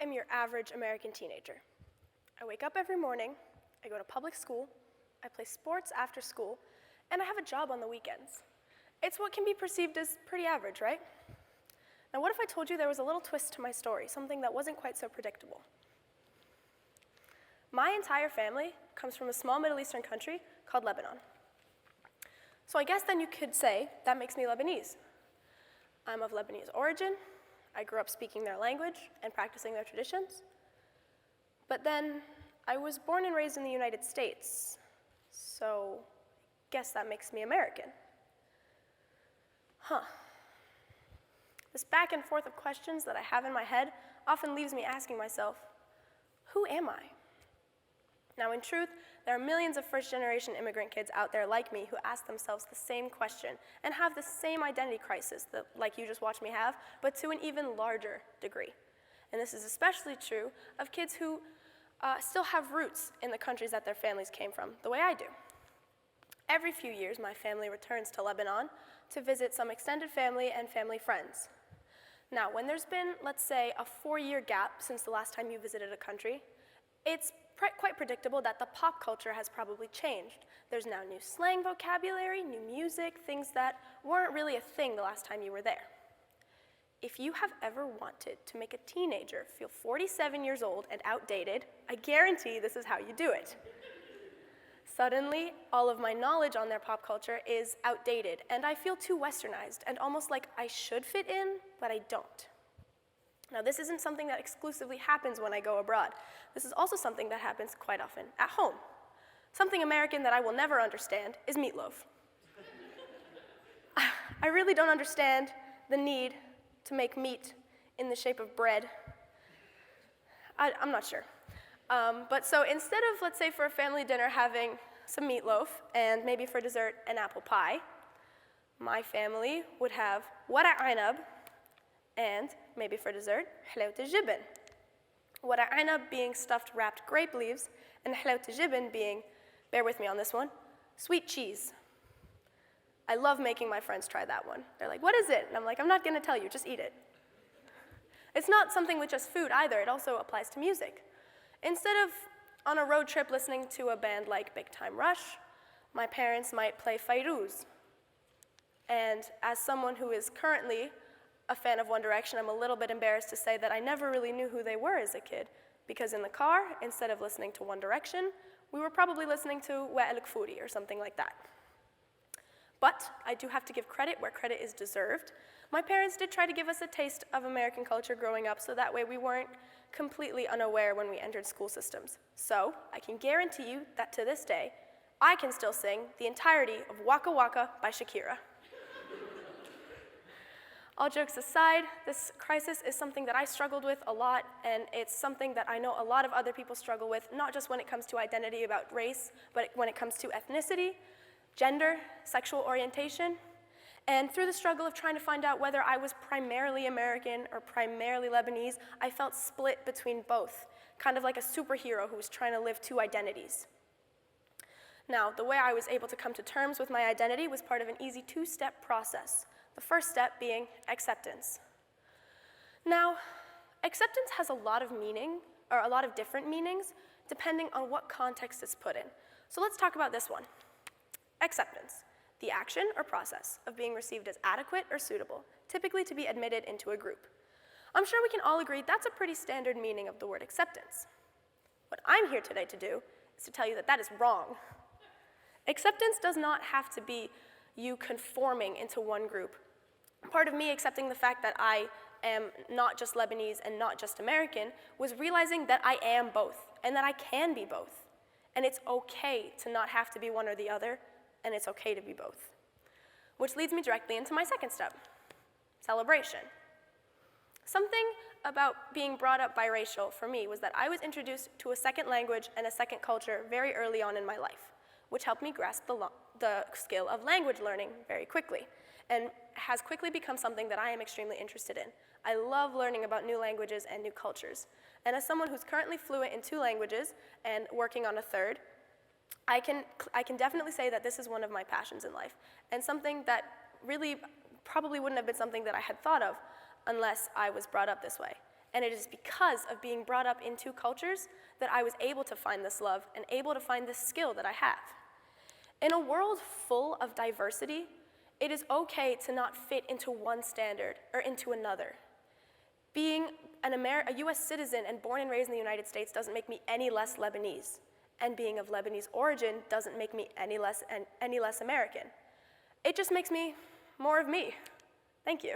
am your average American teenager. I wake up every morning, I go to public school, I play sports after school, and I have a job on the weekends. It's what can be perceived as pretty average, right? Now what if I told you there was a little twist to my story, something that wasn't quite so predictable? My entire family comes from a small Middle Eastern country called Lebanon. So I guess then you could say that makes me Lebanese. I'm of Lebanese origin, I grew up speaking their language and practicing their traditions. But then I was born and raised in the United States, so I guess that makes me American. This back and forth of questions that I have in my head often leaves me asking myself, who am I? Now, in truth, there are millions of first-generation immigrant kids out there like me who ask themselves the same question and have the same identity crisis that, like you just watched me have, but to an even larger degree. And this is especially true of kids who still have roots in the countries that their families came from, the way I do. Every few years, my family returns to Lebanon to visit some extended family and family friends. Now, when there's been, let's say, a 4-year gap since the last time you visited a country, it's quite predictable that the pop culture has probably changed. There's now new slang vocabulary, new music, things that weren't really a thing the last time you were there. If you have ever wanted to make a teenager feel 47 years old and outdated, I guarantee this is how you do it. Suddenly, all of my knowledge on their pop culture is outdated, and I feel too westernized, and almost like I should fit in, but I don't. Now, this isn't something that exclusively happens when I go abroad. This is also something that happens quite often at home. Something American that I will never understand is meatloaf. I really don't understand the need to make meat in the shape of bread. I'm not sure. But so instead of, let's say, for a family dinner having some meatloaf and maybe for dessert an apple pie, my family would have wara anab and maybe for dessert حلاوة الجبن. Wara anab being stuffed wrapped grape leaves and حلاوة الجبن being, bear with me on this one, sweet cheese. I love making my friends try that one. They're like, what is it? And I'm like, I'm not going to tell you, just eat it. It's not something with just food either, it also applies to music. Instead of on a road trip listening to a band like Big Time Rush, my parents might play Fairuz. And as someone who is currently a fan of One Direction, I'm a little bit embarrassed to say that I never really knew who they were as a kid, because in the car, instead of listening to One Direction, we were probably listening to Wa'el Kfouri or something like that. But I do have to give credit where credit is deserved. My parents did try to give us a taste of American culture growing up, so that way we weren't completely unaware when we entered school systems. So I can guarantee you that to this day, I can still sing the entirety of Waka Waka by Shakira. All jokes aside, this crisis is something that I struggled with a lot, and it's something that I know a lot of other people struggle with, not just when it comes to identity about race, but when it comes to ethnicity, gender, sexual orientation. And through the struggle of trying to find out whether I was primarily American or primarily Lebanese, I felt split between both, kind of like a superhero who was trying to live two identities. Now, the way I was able to come to terms with my identity was part of an easy 2-step process. The first step being acceptance. Now, acceptance has a lot of meaning, or a lot of different meanings, depending on what context it's put in. So let's talk about this one. Acceptance, the action or process of being received as adequate or suitable, typically to be admitted into a group. I'm sure we can all agree that's a pretty standard meaning of the word acceptance. What I'm here today to do is to tell you that that is wrong. Acceptance does not have to be you conforming into one group. Part of me accepting the fact that I am not just Lebanese and not just American was realizing that I am both and that I can be both. And it's okay to not have to be one or the other, and it's okay to be both. Which leads me directly into my second step, celebration. Something about being brought up biracial for me was that I was introduced to a second language and a second culture very early on in my life, which helped me grasp the skill of language learning very quickly, and has quickly become something that I am extremely interested in. I love learning about new languages and new cultures. And as someone who's currently fluent in 2 languages and working on a third, I can definitely say that this is one of my passions in life, and something that really probably wouldn't have been something that I had thought of unless I was brought up this way. And it is because of being brought up in two cultures that I was able to find this love and able to find this skill that I have. In a world full of diversity, it is okay to not fit into one standard or into another. Being a US citizen and born and raised in the United States doesn't make me any less Lebanese. And being of Lebanese origin doesn't make me any less American. It just makes me more of me. Thank you.